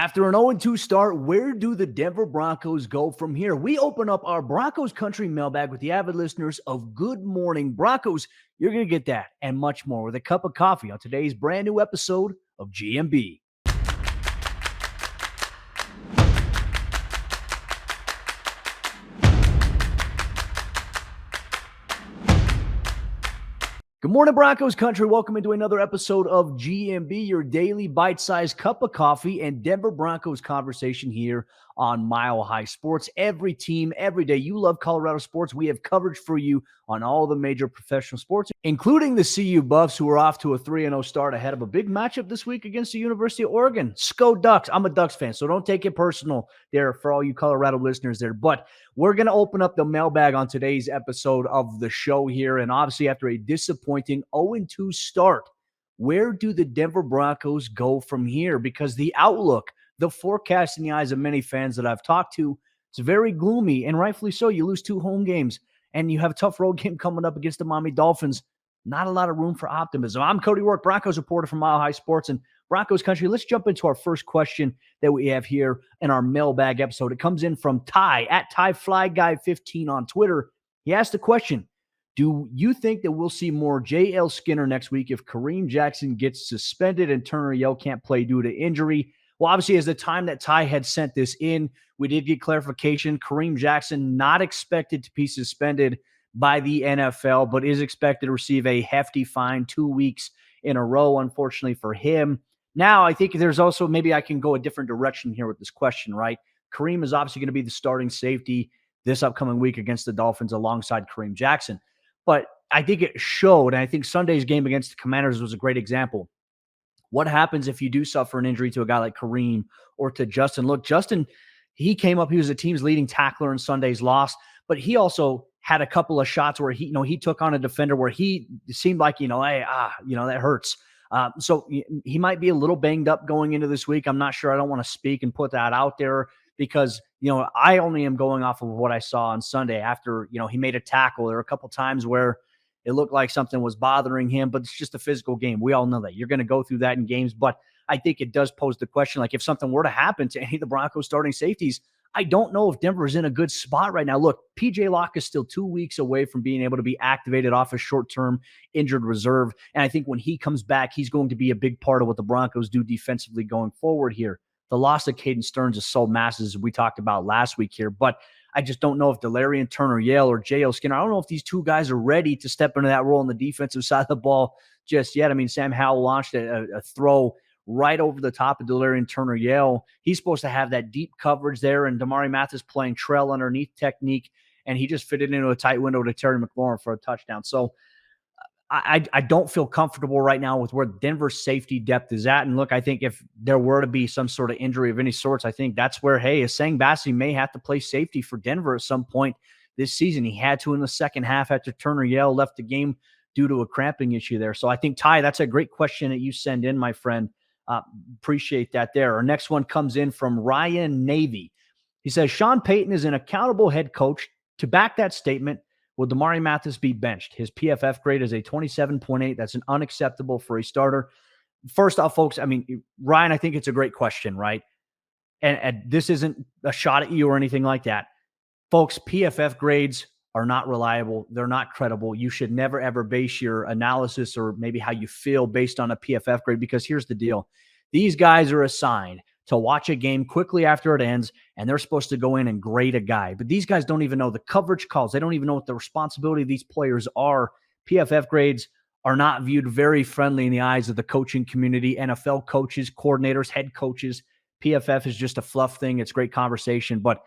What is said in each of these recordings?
After an 0-2 start, where do the Denver Broncos go from here? We open up our Broncos country mailbag with the avid listeners of Good Morning Broncos. You're going to get that and much more with a cup of coffee on today's brand new episode of GMB. Good morning, Broncos country. Welcome into another episode of GMB, your daily bite-sized cup of coffee and Denver Broncos conversation here on Mile High Sports. Every team, every day. You love Colorado sports. We have coverage for you on all the major professional sports, including the CU Buffs, who are off to a 3-0 start ahead of a big matchup this week against the University of Oregon. Sko Ducks. I'm a Ducks fan, so don't take it personal there for all you Colorado listeners there. But we're going to open up the mailbag on today's episode of the show here. And obviously, after a disappointing 0-2 start, where do the Denver Broncos go from here? Because the outlook, the forecast in the eyes of many fans that I've talked to, it's very gloomy, and rightfully so. You lose 2 home games, and you have a tough road game coming up against the Miami Dolphins. Not a lot of room for optimism. I'm Cody Roark, Broncos reporter from Mile High Sports and Broncos country. Let's jump into our first question that we have here in our mailbag episode. It comes in from Ty at TyFlyGuy15 on Twitter. He asked the question, do you think that we'll see more J.L. Skinner next week if Kareem Jackson gets suspended and Turner Yell can't play due to injury? Well, obviously, as the time that Ty had sent this in, we did get clarification. Kareem Jackson not expected to be suspended by the NFL, but is expected to receive a hefty fine 2 weeks in a row, unfortunately for him. Now, I think there's also, maybe I can go a different direction here with this question, right? Kareem is obviously going to be the starting safety this upcoming week against the Dolphins alongside Kareem Jackson. But I think it showed, and I think Sunday's game against the Commanders was a great example. What happens if you do suffer an injury to a guy like Kareem or to Justin? Look, Justin, he came up, he was the team's leading tackler in Sunday's loss, but he also had a couple of shots where he took on a defender where he seemed like, hey, that hurts. So he might be a little banged up going into this week. I'm not sure. I don't want to speak and put that out there because, I only am going off of what I saw on Sunday after, he made a tackle. There were a couple times where it looked like something was bothering him, but it's just a physical game. We all know that. You're going to go through that in games, but I think it does pose the question, like if something were to happen to any of the Broncos starting safeties, I don't know if Denver is in a good spot right now. Look, P.J. Locke is still 2 weeks away from being able to be activated off a short-term injured reserve. And I think when he comes back, he's going to be a big part of what the Broncos do defensively going forward here. The loss of Caden Stearns is so massive, as we talked about last week here. But I just don't know if Delarian Turner-Yale or J.L. Skinner, I don't know if these two guys are ready to step into that role on the defensive side of the ball just yet. I mean, Sam Howell launched a throw right over the top of Delarian Turner-Yale. He's supposed to have that deep coverage there, and Damari Mathis playing trail underneath technique, and he just fitted into a tight window to Terry McLaurin for a touchdown. So I don't feel comfortable right now with where Denver's safety depth is at. And look, I think if there were to be some sort of injury of any sorts, I think that's where, Essang Bassey may have to play safety for Denver at some point this season. He had to in the second half after Turner-Yale left the game due to a cramping issue there. So I think, Ty, that's a great question that you send in, my friend. Appreciate that there. Our next one comes in from Ryan Navy. He says, Sean Payton is an accountable head coach. To back that statement, will Damari Mathis be benched? His PFF grade is a 27.8. That's an unacceptable for a starter. First off, folks, I mean, Ryan, I think it's a great question, right? And this isn't a shot at you or anything like that. Folks, PFF grades are not reliable. They're not credible. You should never, ever base your analysis or maybe how you feel based on a PFF grade, because here's the deal. These guys are assigned to watch a game quickly after it ends, and they're supposed to go in and grade a guy. But these guys don't even know the coverage calls. They don't even know what the responsibility of these players are. PFF grades are not viewed very friendly in the eyes of the coaching community, NFL coaches, coordinators, head coaches. PFF is just a fluff thing. It's great conversation. But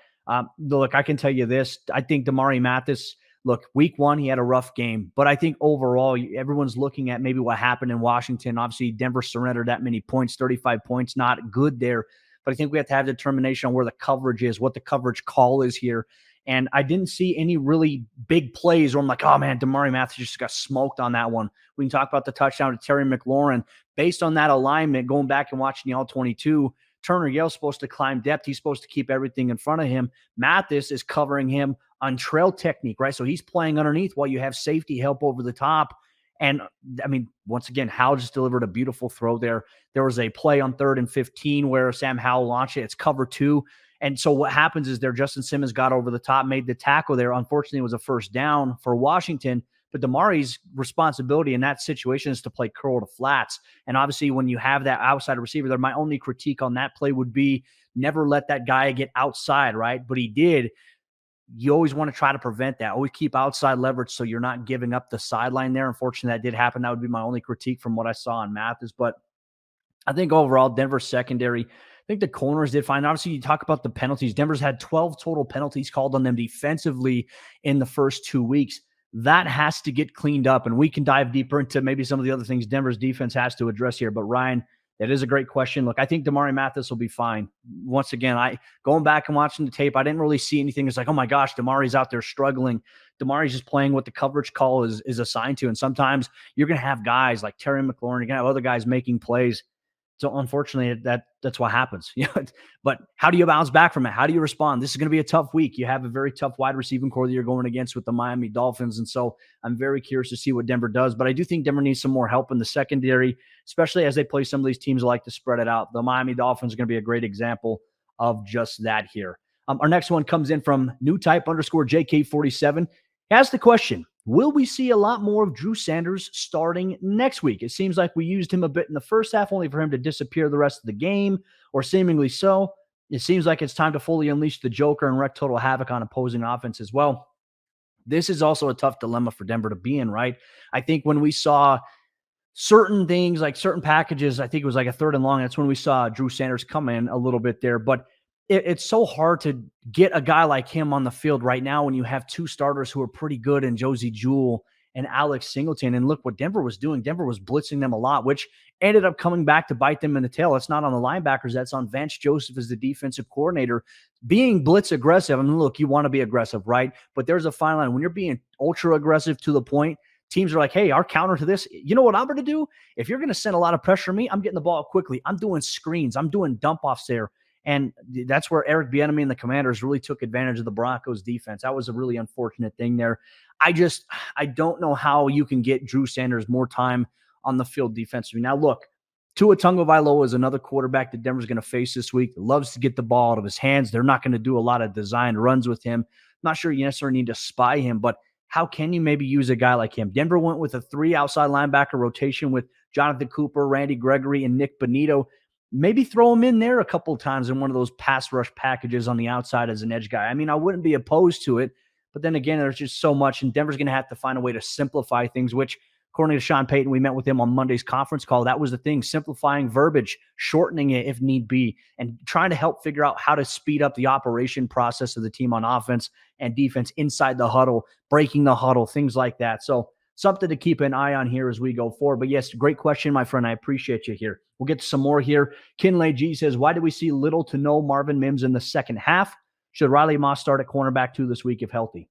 look, I can tell you this. I think Damari Mathis, look, week one, he had a rough game. But I think overall, everyone's looking at maybe what happened in Washington. Obviously, Denver surrendered that many points, 35 points, not good there. But I think we have to have determination on where the coverage is, what the coverage call is here. And I didn't see any really big plays where I'm like, oh, man, Damari Mathis just got smoked on that one. We can talk about the touchdown to Terry McLaurin. Based on that alignment, going back and watching the All-22, Turner-Yale's supposed to climb depth. He's supposed to keep everything in front of him. Mathis is covering him on trail technique, right? So he's playing underneath while you have safety help over the top. And I mean, once again, Howell just delivered a beautiful throw there. There was a play on 3rd and 15 where Sam Howell launched it. It's cover 2. And so what happens is there, Justin Simmons got over the top, made the tackle there. Unfortunately, it was a first down for Washington. But Damari's responsibility in that situation is to play curl to flats. And obviously, when you have that outside receiver there, my only critique on that play would be never let that guy get outside, right? But he did. You always want to try to prevent that. Always keep outside leverage so you're not giving up the sideline there. Unfortunately, that did happen. That would be my only critique from what I saw on Mathis. But I think overall, Denver's secondary, I think the corners did fine. Obviously, you talk about the penalties. Denver's had 12 total penalties called on them defensively in the first 2 weeks. That has to get cleaned up, and we can dive deeper into maybe some of the other things Denver's defense has to address here. But Ryan, that is a great question. Look, I think Damari Mathis will be fine. Once again, I going back and watching the tape, I didn't really see anything. It's like, oh my gosh, Damari's out there struggling. Damari's just playing what the coverage call is assigned to. And sometimes you're going to have guys like Terry McLaurin, you're going to have other guys making plays. So unfortunately, that's what happens. But how do you bounce back from it? How do you respond? This is going to be a tough week. You have a very tough wide receiving core that you're going against with the Miami Dolphins. And so I'm very curious to see what Denver does. But I do think Denver needs some more help in the secondary, especially as they play some of these teams that like to spread it out. The Miami Dolphins are going to be a great example of just that here. Our next one comes in from newtype_JK47. He asked the question, will we see a lot more of Drew Sanders starting next week? It seems like we used him a bit in the first half, only for him to disappear the rest of the game, or seemingly so. It seems like it's time to fully unleash the Joker and wreak total havoc on opposing offense as well. This is also a tough dilemma for Denver to be in, right? I think when we saw certain things, like certain packages, I think it was like a 3rd and long, that's when we saw Drew Sanders come in a little bit there. But it's so hard to get a guy like him on the field right now when you have 2 starters who are pretty good in Josie Jewell and Alex Singleton. And look what Denver was doing. Denver was blitzing them a lot, which ended up coming back to bite them in the tail. It's not on the linebackers. That's on Vance Joseph as the defensive coordinator. Being blitz aggressive, I mean, look, you want to be aggressive, right? But there's a fine line. When you're being ultra aggressive to the point, teams are like, hey, our counter to this, you know what I'm going to do? If you're going to send a lot of pressure on me, I'm getting the ball quickly. I'm doing screens. I'm doing dump-offs there. And that's where Eric Bieniemy and the Commanders really took advantage of the Broncos defense. That was a really unfortunate thing there. I don't know how you can get Drew Sanders more time on the field defensively. Now, look, Tua Tagovailoa is another quarterback that Denver's going to face this week. Loves to get the ball out of his hands. They're not going to do a lot of designed runs with him. Not sure you necessarily need to spy him, but how can you maybe use a guy like him? Denver went with a 3 outside linebacker rotation with Jonathan Cooper, Randy Gregory, and Nick Bonito. Maybe throw him in there a couple of times in one of those pass rush packages on the outside as an edge guy. I mean, I wouldn't be opposed to it, but then again, there's just so much, and Denver's going to have to find a way to simplify things, which, according to Sean Payton, we met with him on Monday's conference call. That was the thing, simplifying verbiage, shortening it if need be, and trying to help figure out how to speed up the operation process of the team on offense and defense inside the huddle, breaking the huddle, things like that. So something to keep an eye on here as we go forward. But yes, great question, my friend. I appreciate you here. We'll get to some more here. Kinley G says, why do we see little to no Marvin Mims in the second half? Should Riley Moss start at cornerback 2 this week if healthy?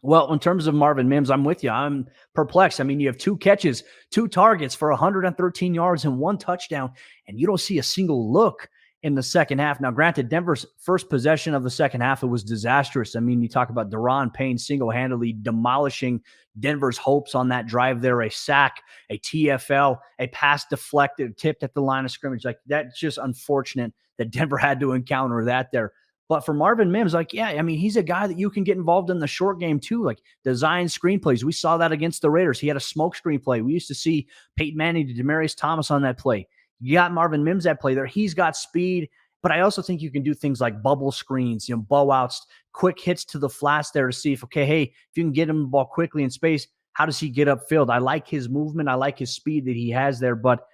Well, in terms of Marvin Mims, I'm with you. I'm perplexed. I mean, you have 2 catches, 2 targets for 113 yards and 1 touchdown, and you don't see a single look in the second half. Now, granted, Denver's first possession of the second half, it was disastrous. I mean, you talk about Daron Payne single-handedly demolishing Denver's hopes on that drive there, a sack, a TFL, a pass deflected, tipped at the line of scrimmage. Like, that's just unfortunate that Denver had to encounter that there. But for Marvin Mims, like, yeah, I mean, he's a guy that you can get involved in the short game too, like design screenplays. We saw that against the Raiders. He had a smoke screen play. We used to see Peyton Manning to Demaryius Thomas on that play. You got Marvin Mims that play there. He's got speed, but I also think you can do things like bubble screens, bow outs, quick hits to the flats there to see if, okay, hey, if you can get him the ball quickly in space, how does he get upfield? I like his movement. I like his speed that he has there, but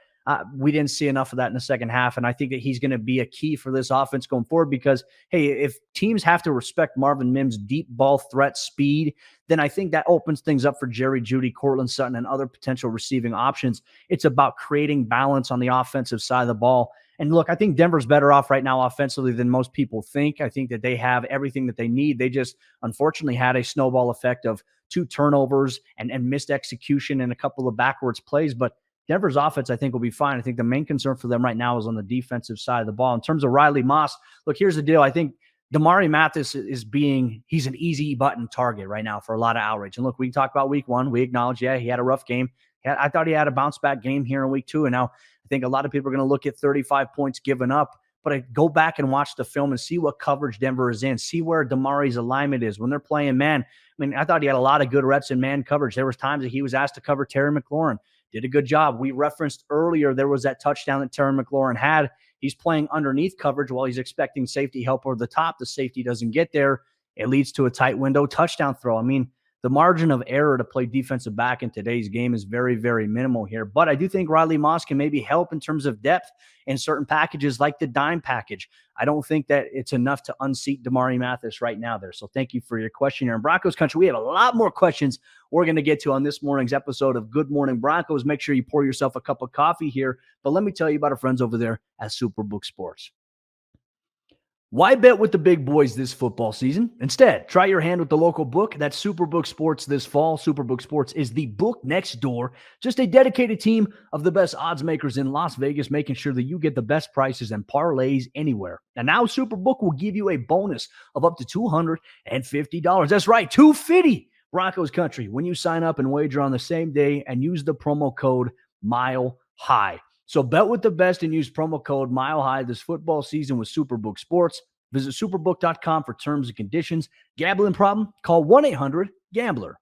we didn't see enough of that in the second half, and I think that he's going to be a key for this offense going forward because, hey, if teams have to respect Marvin Mims' deep ball threat speed, then I think that opens things up for Jerry Jeudy, Cortland Sutton, and other potential receiving options. It's about creating balance on the offensive side of the ball. And look, I think Denver's better off right now offensively than most people think. I think that they have everything that they need. They just unfortunately had a snowball effect of 2 turnovers and missed execution and a couple of backwards plays, but Denver's offense, I think, will be fine. I think the main concern for them right now is on the defensive side of the ball. In terms of Riley Moss, look, here's the deal. I think Damari Mathis he's an easy button target right now for a lot of outrage. And look, we talked about week one. We acknowledge, yeah, he had a rough game. I thought he had a bounce back game here in week two. And now I think a lot of people are going to look at 35 points given up. But I go back and watch the film and see what coverage Denver is in, see where Damari's alignment is when they're playing man. I mean, I thought he had a lot of good reps in man coverage. There was times that he was asked to cover Terry McLaurin. Did a good job. We referenced earlier there was that touchdown that Terry McLaurin had. He's playing underneath coverage while he's expecting safety help over the top. The safety doesn't get there. It leads to a tight window touchdown throw. I mean, the margin of error to play defensive back in today's game is very, very minimal here. But I do think Riley Moss can maybe help in terms of depth in certain packages like the dime package. I don't think that it's enough to unseat Damari Mathis right now there. So thank you for your question here in Broncos country. We have a lot more questions we're going to get to on this morning's episode of Good Morning Broncos. Make sure you pour yourself a cup of coffee here. But let me tell you about our friends over there at Superbook Sports. Why bet with the big boys this football season? Instead, try your hand with the local book. That's Superbook Sports this fall. Superbook Sports is the book next door. Just a dedicated team of the best odds makers in Las Vegas, making sure that you get the best prices and parlays anywhere. And now Superbook will give you a bonus of up to $250. That's right, $250 Broncos country when you sign up and wager on the same day and use the promo code MILEHIGH. So bet with the best and use promo code MILEHIGH this football season with Superbook Sports. Visit superbook.com for terms and conditions. Gambling problem? Call 1-800-GAMBLER.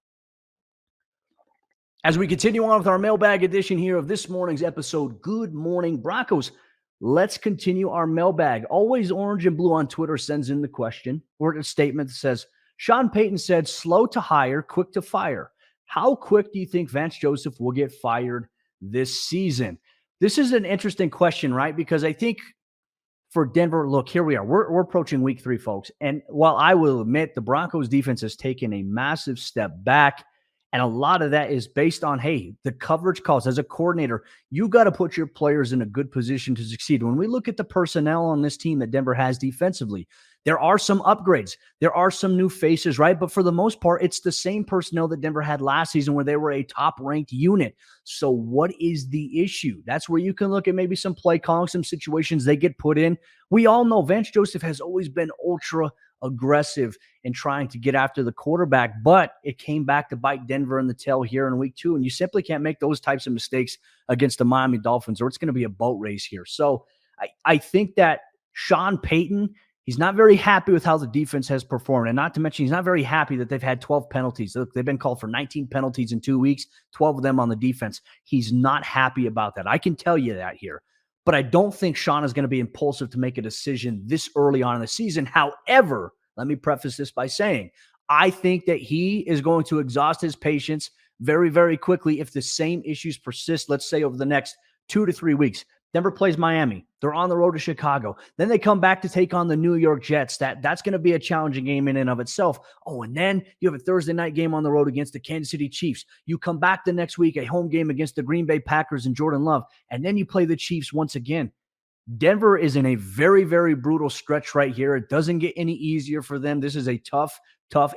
As we continue on with our mailbag edition here of this morning's episode, Good Morning Broncos, let's continue our mailbag. Always Orange and Blue on Twitter sends in the question or a statement that says, Sean Payton said, slow to hire, quick to fire. How quick do you think Vance Joseph will get fired this season? This is an interesting question, right? Because I think for Denver, look, here we are. We're approaching week 3, folks. And while I will admit the Broncos defense has taken a massive step back, and a lot of that is based on, hey, the coverage calls. As a coordinator, you got to put your players in a good position to succeed. When we look at the personnel on this team that Denver has defensively, there are some upgrades. There are some new faces, right? But for the most part, it's the same personnel that Denver had last season where they were a top-ranked unit. So what is the issue? That's where you can look at maybe some play calling, some situations they get put in. We all know Vance Joseph has always been ultra aggressive in trying to get after the quarterback, but it came back to bite Denver in the tail here in week 2, and you simply can't make those types of mistakes against the Miami Dolphins or it's going to be a boat race here. So I think that Sean Payton, he's not very happy with how the defense has performed, and not to mention he's not very happy that they've had 12 penalties. Look, they've been called for 19 penalties in 2 weeks, 12 of them on the defense. He's not happy about that. I can tell you that here. But I don't think Sean is going to be impulsive to make a decision this early on in the season. However, let me preface this by saying, I think that he is going to exhaust his patience very, very quickly if the same issues persist, let's say over the next 2 to 3 weeks. Denver plays Miami. They're on the road to Chicago. Then they come back to take on the New York Jets. That's going to be a challenging game in and of itself. Oh, and then you have a Thursday night game on the road against the Kansas City Chiefs. You come back the next week, a home game against the Green Bay Packers and Jordan Love, and then you play the Chiefs once again. Denver is in a very, very brutal stretch right here. It doesn't get any easier for them. This is a tough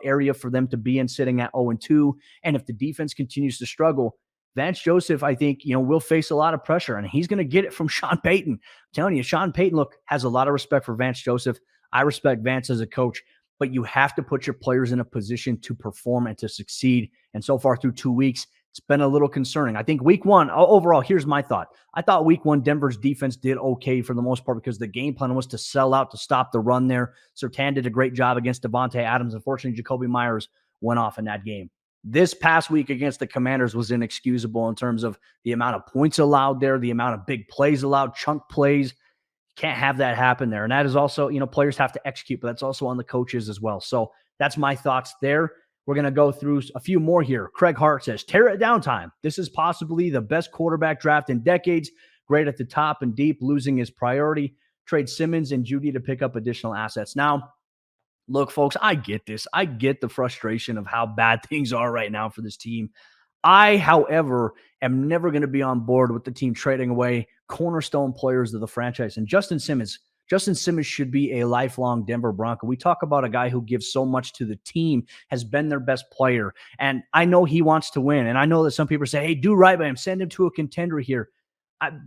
area for them to be in, sitting at 0-2. And if the defense continues to struggle, Vance Joseph, I think, will face a lot of pressure, and he's going to get it from Sean Payton. I'm telling you, Sean Payton, look, has a lot of respect for Vance Joseph. I respect Vance as a coach, but you have to put your players in a position to perform and to succeed. And so far through 2 weeks, it's been a little concerning. I think week 1, overall, here's my thought. I thought week 1, Denver's defense did okay for the most part because the game plan was to sell out, to stop the run there. Surtain did a great job against Devontae Adams. Unfortunately, Jacoby Myers went off in that game. This past week against the Commanders was inexcusable in terms of the amount of points allowed there, the amount of big plays allowed, chunk plays. Can't have that happen there. And that is also, players have to execute, but that's also on the coaches as well. So that's my thoughts there. We're going to go through a few more here. Craig Hart says, tear it down time. This is possibly the best quarterback draft in decades. Great at the top and deep, losing his priority. Trade Simmons and Judy to pick up additional assets. Now, look, folks, I get this. I get the frustration of how bad things are right now for this team. I, however, am never going to be on board with the team trading away cornerstone players of the franchise. And Justin Simmons should be a lifelong Denver Bronco. We talk about a guy who gives so much to the team, has been their best player. And I know he wants to win. And I know that some people say, hey, do right by him. Send him to a contender here.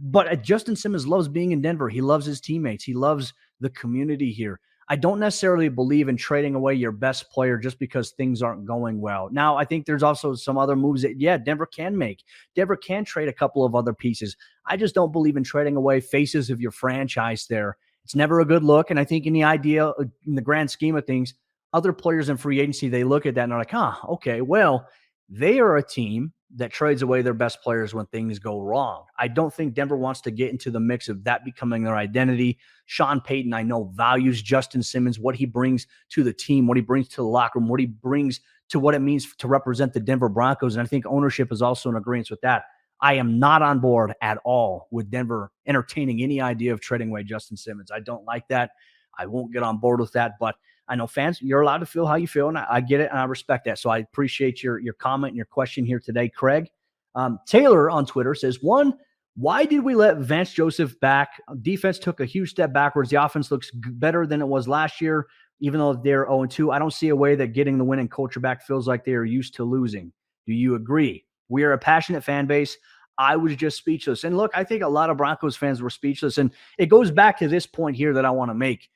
But Justin Simmons loves being in Denver. He loves his teammates. He loves the community here. I don't necessarily believe in trading away your best player just because things aren't going well. Now, I think there's also some other moves that, yeah, Denver can make. Denver can trade a couple of other pieces. I just don't believe in trading away faces of your franchise there. It's never a good look. And I think in the grand scheme of things, other players in free agency, they look at that and they're like, okay, well, they are a team that trades away their best players when things go wrong. I don't think Denver wants to get into the mix of that becoming their identity. Sean Payton, I know, values Justin Simmons, what he brings to the team, what he brings to the locker room, what he brings to what it means to represent the Denver Broncos. And I think ownership is also in agreement with that. I am not on board at all with Denver entertaining any idea of trading away Justin Simmons. I don't like that. I won't get on board with that. But I know fans, you're allowed to feel how you feel, and I get it, and I respect that. So I appreciate your comment and your question here today, Craig. Taylor on Twitter says, one, why did we let Vance Joseph back? Defense took a huge step backwards. The offense looks better than it was last year, even though they're 0-2. I don't see a way that getting the winning culture back feels like they are used to losing. Do you agree? We are a passionate fan base. I was just speechless. And look, I think a lot of Broncos fans were speechless. And it goes back to this point here that I want to make.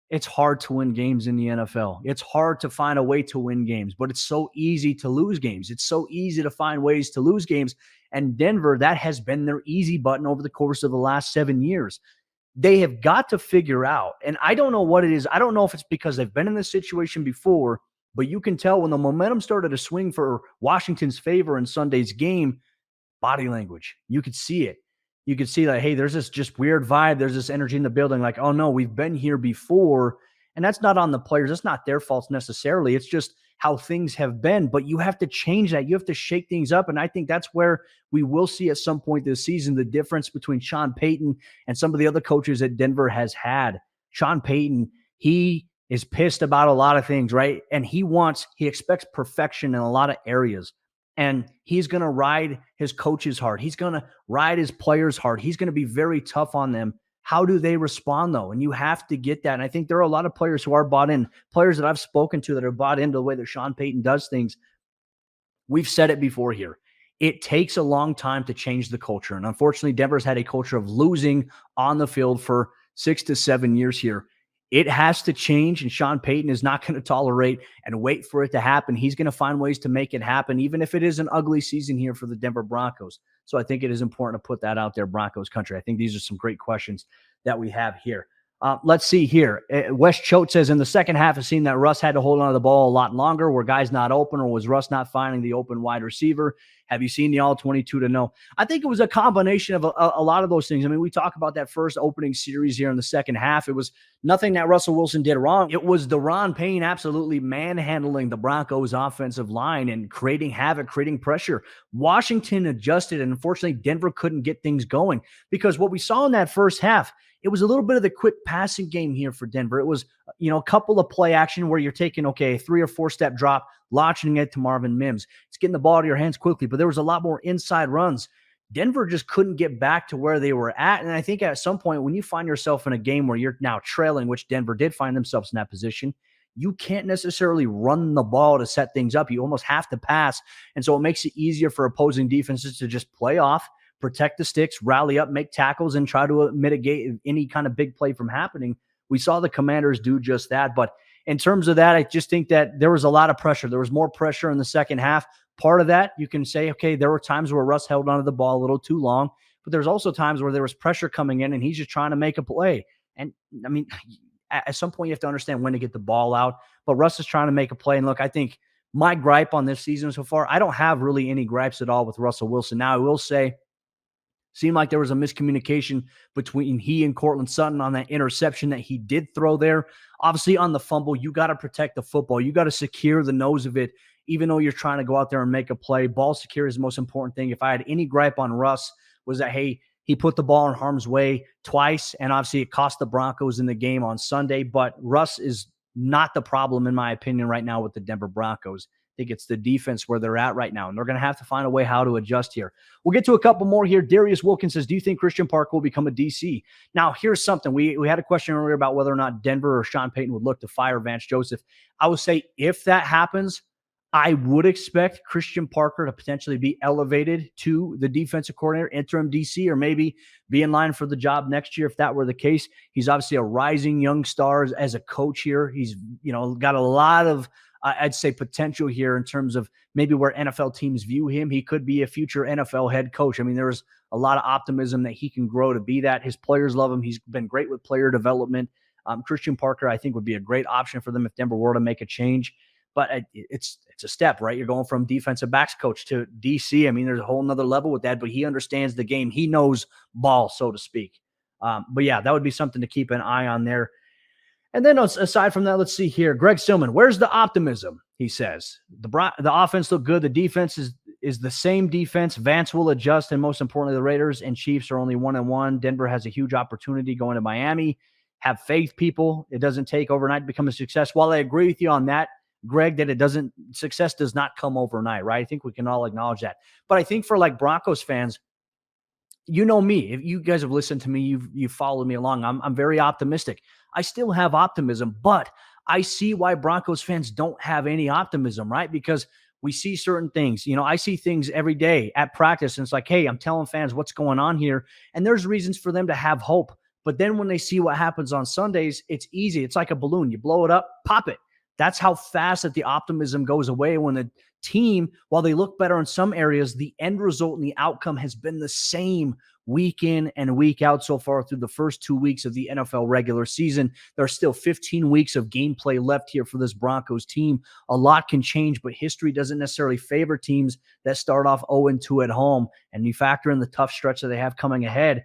It's hard to win games in the NFL. It's hard to find a way to win games, but it's so easy to lose games. It's so easy to find ways to lose games. And Denver, that has been their easy button over the course of the last 7 years. They have got to figure out, and I don't know what it is. I don't know if it's because they've been in this situation before, but you can tell when the momentum started to swing for Washington's favor in Sunday's game, body language. You could see it. You could see that, hey, there's this just weird vibe. There's this energy in the building like, oh, no, we've been here before. And that's not on the players. That's not their faults necessarily. It's just how things have been. But you have to change that. You have to shake things up. And I think that's where we will see at some point this season the difference between Sean Payton and some of the other coaches that Denver has had. Sean Payton, he is pissed about a lot of things, right? And he expects perfection in a lot of areas. And he's going to ride his coaches hard. He's going to ride his players hard. He's going to be very tough on them. How do they respond, though? And you have to get that. And I think there are a lot of players who are bought in, players that I've spoken to that are bought into the way that Sean Payton does things. We've said it before here. It takes a long time to change the culture. And unfortunately, Denver's had a culture of losing on the field for 6 to 7 years here. It has to change, and Sean Payton is not going to tolerate and wait for it to happen. He's going to find ways to make it happen, even if it is an ugly season here for the Denver Broncos. So I think it is important to put that out there, Broncos country. I think these are some great questions that we have here. Let's see here. Wes Choate says, in the second half, I've seen that Russ had to hold on to the ball a lot longer. Were guys not open, or was Russ not finding the open wide receiver? Have you seen the all-22 to know? I think it was a combination of a lot of those things. I mean, we talk about that first opening series here in the second half. It was nothing that Russell Wilson did wrong. It was Daron Payne absolutely manhandling the Broncos offensive line and creating havoc, creating pressure. Washington adjusted, and unfortunately, Denver couldn't get things going because what we saw in that first half, it was a little bit of the quick passing game here for Denver. It was, a couple of play action where you're taking, a 3 or 4 step drop, launching it to Marvin Mims. It's getting the ball out of your hands quickly, but there was a lot more inside runs. Denver just couldn't get back to where they were at. And I think at some point, when you find yourself in a game where you're now trailing, which Denver did find themselves in that position, you can't necessarily run the ball to set things up. You almost have to pass. And so it makes it easier for opposing defenses to just play off, protect the sticks, rally up, make tackles, and try to mitigate any kind of big play from happening. We saw the Commanders do just that. But in terms of that, I just think that there was a lot of pressure. There was more pressure in the second half. Part of that, you can say, okay, there were times where Russ held onto the ball a little too long, but there's also times where there was pressure coming in and he's just trying to make a play. And I mean, at some point you have to understand when to get the ball out, but Russ is trying to make a play. And look, I think my gripe on this season so far, I don't have really any gripes at all with Russell Wilson. Now, I will say, seemed like there was a miscommunication between he and Cortland Sutton on that interception that he did throw there. Obviously, on the fumble, you got to protect the football. You got to secure the nose of it, even though you're trying to go out there and make a play. Ball secure is the most important thing. If I had any gripe on Russ, was that, hey, he put the ball in harm's way twice, and obviously it cost the Broncos in the game on Sunday. But Russ is not the problem, in my opinion, right now with the Denver Broncos. I think it's the defense where they're at right now, and they're going to have to find a way how to adjust here. We'll get to a couple more here. Darius Wilkins says, do you think Christian Park will become a DC? Now, here's something. We had a question earlier about whether or not Denver or Sean Payton would look to fire Vance Joseph. I would say if that happens, I would expect Christian Parker to potentially be elevated to the defensive coordinator, interim DC, or maybe be in line for the job next year if that were the case. He's obviously a rising young star as a coach here. He's, got a lot of, I'd say, potential here in terms of maybe where NFL teams view him. He could be a future NFL head coach. I mean, there's a lot of optimism that he can grow to be that. His players love him. He's been great with player development. Christian Parker, I think, would be a great option for them if Denver were to make a change. But it's a step, right? You're going from defensive backs coach to DC. I mean, there's a whole nother level with that, but he understands the game. He knows ball, so to speak. But yeah, that would be something to keep an eye on there. And then aside from that, let's see here. Greg Stillman, where's the optimism? He says the offense looked good. The defense is the same defense. Vance will adjust, and most importantly, the Raiders and Chiefs are only 1-1. Denver has a huge opportunity going to Miami. Have faith, people. It doesn't take overnight to become a success. While I agree with you on that, Greg, that success does not come overnight, right? I think we can all acknowledge that. But I think for like Broncos fans, you know me, if you guys have listened to me, you've followed me along. I'm very optimistic. I still have optimism, but I see why Broncos fans don't have any optimism, right? Because we see certain things. I see things every day at practice, and it's like, hey, I'm telling fans what's going on here, and there's reasons for them to have hope. But then when they see what happens on Sundays, it's easy. It's like a balloon. You blow it up, pop it. That's how fast that the optimism goes away when the team, while they look better in some areas, the end result and the outcome has been the same week in and week out so far through the first 2 weeks of the NFL regular season. There are still 15 weeks of gameplay left here for this Broncos team. A lot can change, but history doesn't necessarily favor teams that start off 0-2 at home. And you factor in the tough stretch that they have coming ahead.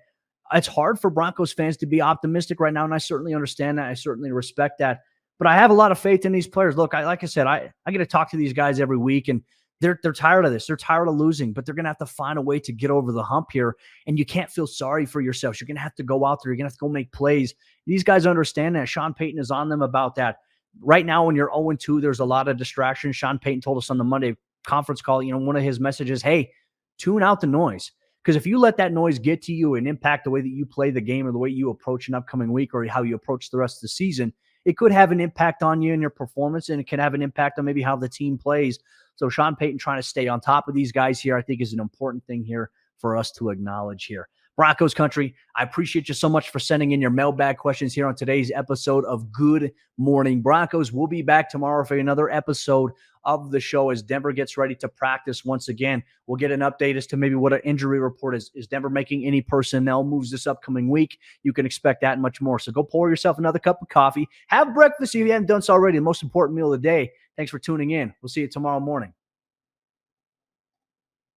It's hard for Broncos fans to be optimistic right now, and I certainly understand that. I certainly respect that. But I have a lot of faith in these players. Look, like I said, I get to talk to these guys every week, and they're tired of this. They're tired of losing, but they're going to have to find a way to get over the hump here. And you can't feel sorry for yourselves. You're going to have to go out there. You're going to have to go make plays. These guys understand that. Sean Payton is on them about that. Right now, when you're 0-2, there's a lot of distractions. Sean Payton told us on the Monday conference call, one of his messages, hey, tune out the noise. Because if you let that noise get to you and impact the way that you play the game or the way you approach an upcoming week or how you approach the rest of the season, it could have an impact on you and your performance, and it can have an impact on maybe how the team plays. So Sean Payton trying to stay on top of these guys here, I think, is an important thing here for us to acknowledge here. Broncos country, I appreciate you so much for sending in your mailbag questions here on today's episode of Good Morning Broncos. We'll be back tomorrow for another episode of the show as Denver gets ready to practice once again. We'll get an update as to maybe what an injury report is. Is Denver making any personnel moves this upcoming week? You can expect that and much more. So go pour yourself another cup of coffee. Have breakfast if you haven't done so already. The most important meal of the day. Thanks for tuning in. We'll see you tomorrow morning.